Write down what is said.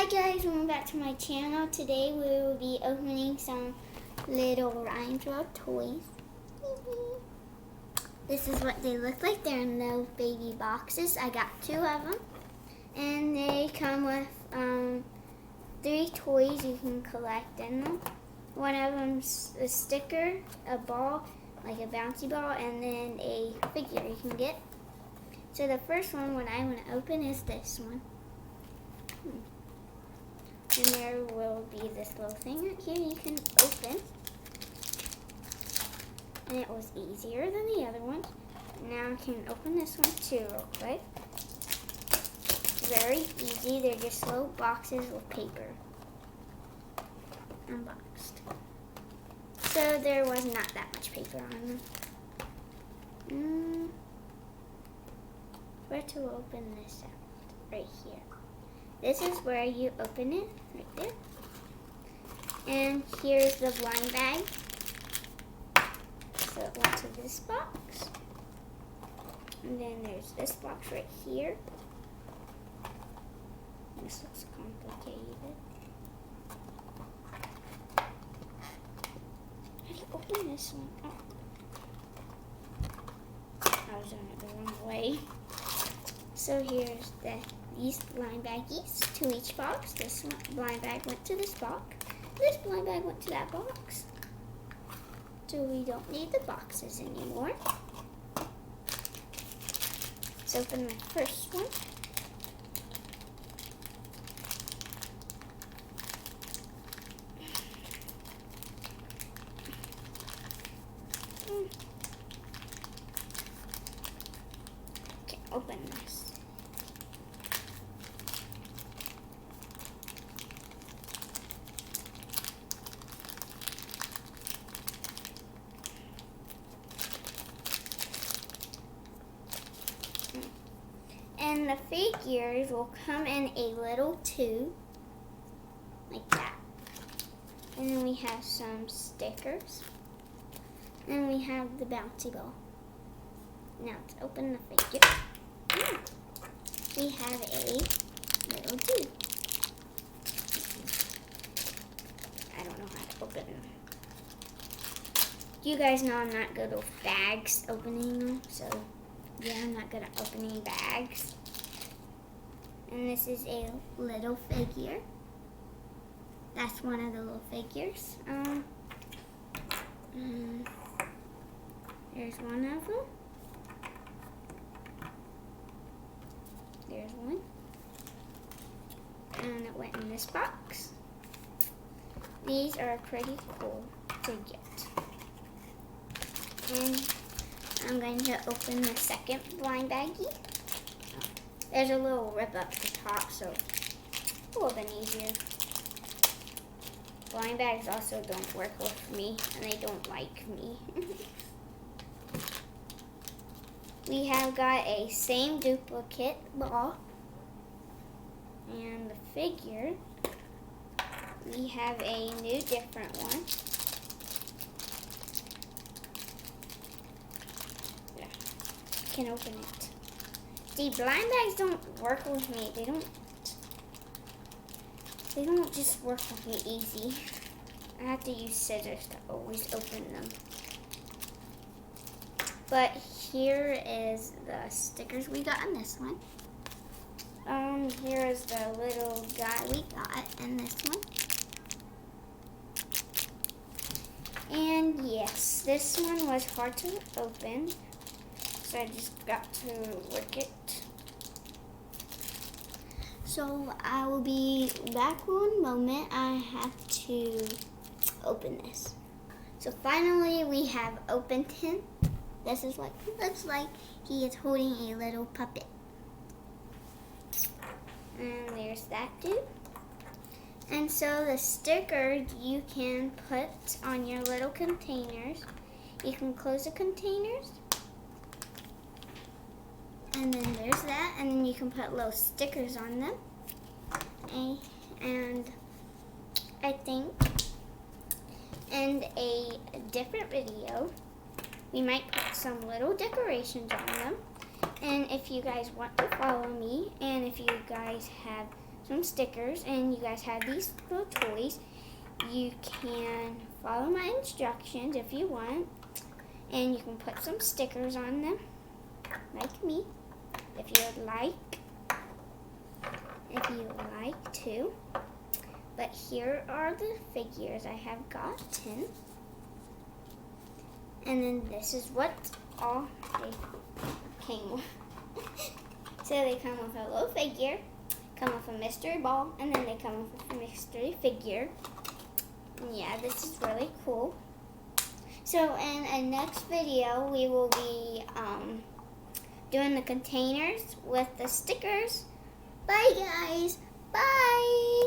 Hi guys, welcome back to my channel. Today we will be opening some little raindrop toys. This is what they look like. They're in little baby boxes. I got 2 of them. And they come with 3 toys you can collect in them. One of them's a sticker, a ball, like a bouncy ball, and then a figure you can get. So the first one, what I want to open is this one. And there will be this little thing right here you can open. And it was easier than the other one. Now I can open this one too real quick. Very easy. They're just little boxes with paper. Unboxed. So there was not that much paper on them. Where to open this out? Right here. This is where you open it, right there. And here's the blind bag. So it went to this box. And then there's this box right here. This looks complicated. How do you open this one? Oh. I was doing it the wrong way. So here's these blind baggies to each box. This one, blind bag went to this box. This blind bag went to that box. So we don't need the boxes anymore. Let's open the first one. Okay, open this. And the figures will come in a little tube, like that. And then we have some stickers. And we have the bouncy ball. Now let's open the figure. We have a little tube. I don't know how to open them. You guys know I'm not good with bags, opening them, so yeah, I'm not good at opening bags. And this is a little figure. That's one of the little figures. There's one of them. There's one. And it went in this box. These are pretty cool to get. And I'm going to open the second blind baggie. There's a little rip up the top, so it would have been easier. Blind bags also don't work with me, and they don't like me. We have got a same duplicate ball. And the figure, we have a new different one. Can open it. See, blind bags don't work with me. They don't just work with me easy. I have to use scissors to always open them. But here is the stickers we got in this one. Here is the little guy we got in this one. And yes, this one was hard to open. So I just got to work it. So I will be back one moment. I have to open this. So finally we have opened him. This is what he looks like. He is holding a little puppet. And there's that dude. And so the sticker you can put on your little containers. You can close the containers. And then there's that, and then you can put little stickers on them. And I think in a different video, we might put some little decorations on them. And if you guys want to follow me, and if you guys have some stickers, and you guys have these little toys. You can follow my instructions if you want, and you can put some stickers on them, like me, if you would like to. But here are the figures I have gotten. And then this is what all they came with. So they come with a little figure, come with a mystery ball, and then they come with a mystery figure. And yeah, this is really cool. So in a next video, we will be doing the containers with the stickers. Bye guys. Bye.